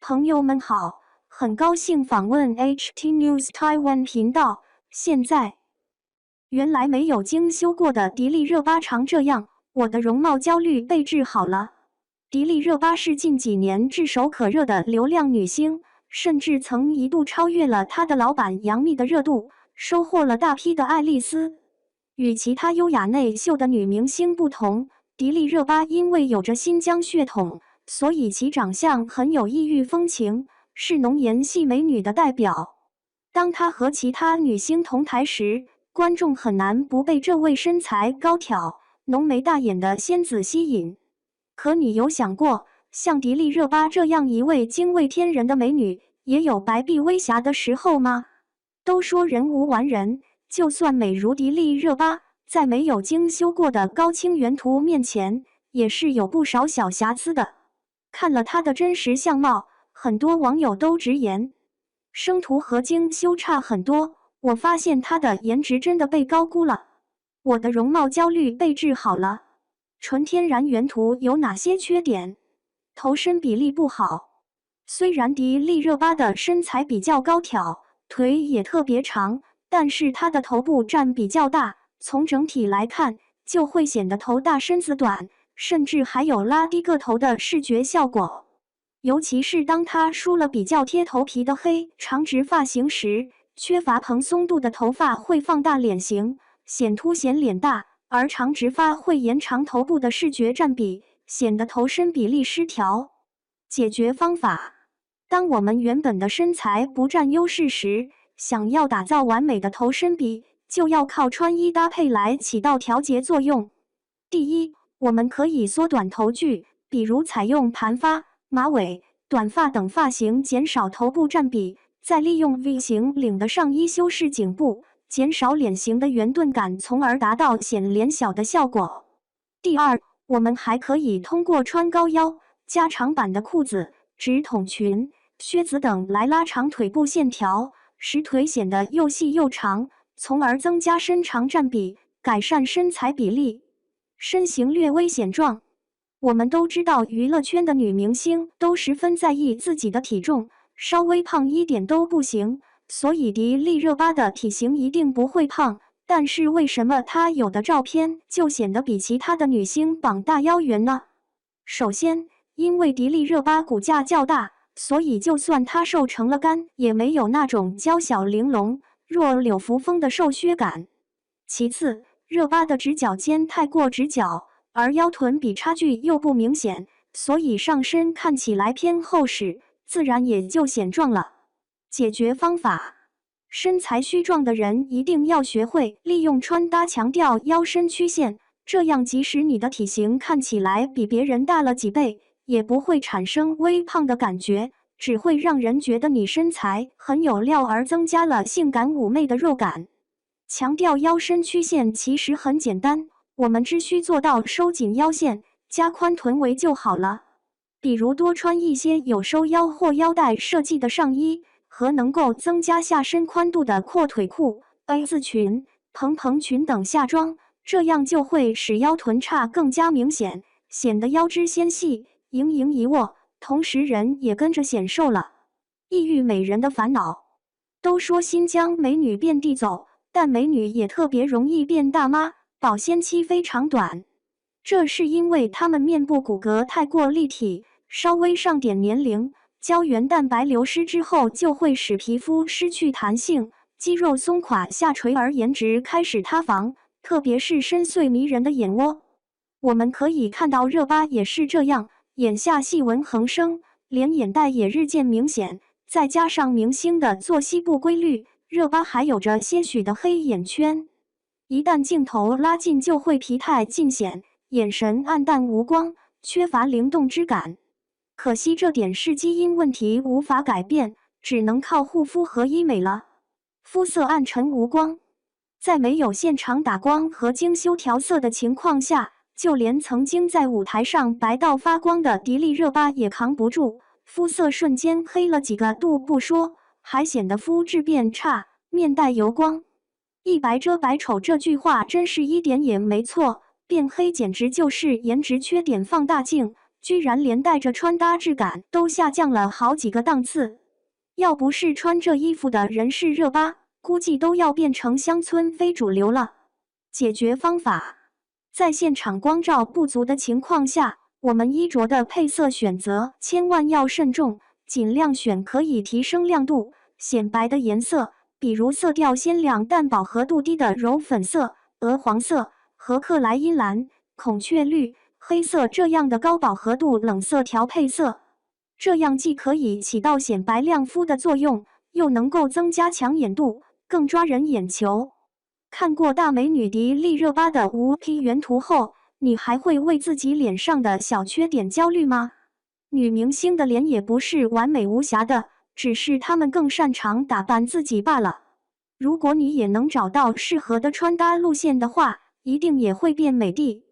朋友们好，很高兴访问 HT News Taiwan 频道。现在，原来没有精修过的迪丽热巴常这样，我的容貌焦虑被治好了。迪丽热巴是近几年炙手可热的流量女星，甚至曾一度超越了她的老板杨幂的热度，收获了大批的爱丽丝。与其他优雅内秀的女明星不同，迪丽热巴因为有着新疆血统，所以其长相很有异域风情，是浓颜系美女的代表。当她和其他女星同台时，观众很难不被这位身材高挑、浓眉大眼的仙子吸引。可你有想过，像迪丽热巴这样一位惊为天人的美女，也有白璧微瑕的时候吗？都说人无完人，就算美如迪丽热巴，在没有精修过的高清原图面前，也是有不少小瑕疵的。看了她的真实相貌，很多网友都直言，生图和精修差很多。我发现她的颜值真的被高估了，我的容貌焦虑被治好了。纯天然原图有哪些缺点？头身比例不好。虽然迪丽热巴的身材比较高挑，腿也特别长，但是她的头部占比较大，从整体来看，就会显得头大身子短，甚至还有拉低个头的视觉效果。尤其是当她梳了比较贴头皮的黑长直发型时，缺乏蓬松度的头发会放大脸型，显凸显脸大，而长直发会延长头部的视觉占比，显得头身比例失调。解决方法：当我们原本的身材不占优势时，想要打造完美的头身比，就要靠穿衣搭配来起到调节作用。第一，我们可以缩短头距，比如采用盘发、马尾、短发等发型，减少头部占比，再利用 V 型领的上衣修饰颈部，减少脸型的圆钝感，从而达到显脸小的效果。第二，我们还可以通过穿高腰、加长版的裤子、直筒裙、靴子等来拉长腿部线条，使腿显得又细又长，从而增加身长占比，改善身材比例。身形略微显壮。我们都知道娱乐圈的女明星都十分在意自己的体重，稍微胖一点都不行，所以迪丽热巴的体型一定不会胖。但是为什么她有的照片就显得比其他的女星膀大腰圆呢？首先，因为迪丽热巴骨架较大，所以就算她瘦成了干，也没有那种娇小玲珑、若柳扶风的瘦削感。其次，热巴的直角肩太过直角，而腰臀比差距又不明显，所以上身看起来偏厚实，自然也就显壮了。解决方法：身材虚壮的人一定要学会利用穿搭强调腰身曲线，这样即使你的体型看起来比别人大了几倍，也不会产生微胖的感觉，只会让人觉得你身材很有料，而增加了性感妩媚的肉感。强调腰身曲线其实很简单，我们只需做到收紧腰线，加宽臀围就好了。比如多穿一些有收腰或腰带设计的上衣，和能够增加下身宽度的阔腿裤、A 字裙、蓬蓬裙等下装，这样就会使腰臀叉更加明显，显得腰肢纤细、盈盈一握，同时人也跟着显瘦了。异域美人的烦恼。都说新疆美女遍地走，但美女也特别容易变大妈，保鲜期非常短。这是因为她们面部骨骼太过立体，稍微上点年龄，胶原蛋白流失之后就会使皮肤失去弹性，肌肉松垮下垂，而颜值开始塌房，特别是深邃迷人的眼窝。我们可以看到热巴也是这样，眼下细纹横生，连眼袋也日渐明显，再加上明星的作息不规律，热巴还有着些许的黑眼圈。一旦镜头拉近就会疲态尽显，眼神暗淡无光，缺乏灵动之感。可惜这点是基因问题，无法改变，只能靠护肤和医美了。肤色暗沉无光，在没有现场打光和精修调色的情况下，就连曾经在舞台上白到发光的迪丽热巴也扛不住，肤色瞬间黑了几个度不说，还显得肤质变差，面带油光。一白遮百丑这句话真是一点也没错，变黑简直就是颜值缺点放大镜，居然连带着穿搭质感都下降了好几个档次。要不是穿这衣服的人是热巴，估计都要变成乡村非主流了。解决方法：在现场光照不足的情况下，我们衣着的配色选择千万要慎重，尽量选可以提升亮度、显白的颜色，比如色调鲜亮但饱和度低的柔粉色、鹅黄色和克莱因蓝、孔雀绿、黑色这样的高饱和度冷色调配色。这样既可以起到显白亮肤的作用，又能够增加抢眼度，更抓人眼球。看过大美女迪丽热巴的无 P 原图后，你还会为自己脸上的小缺点焦虑吗？女明星的脸也不是完美无瑕的，只是她们更擅长打扮自己罢了。如果你也能找到适合的穿搭路线的话，一定也会变美的。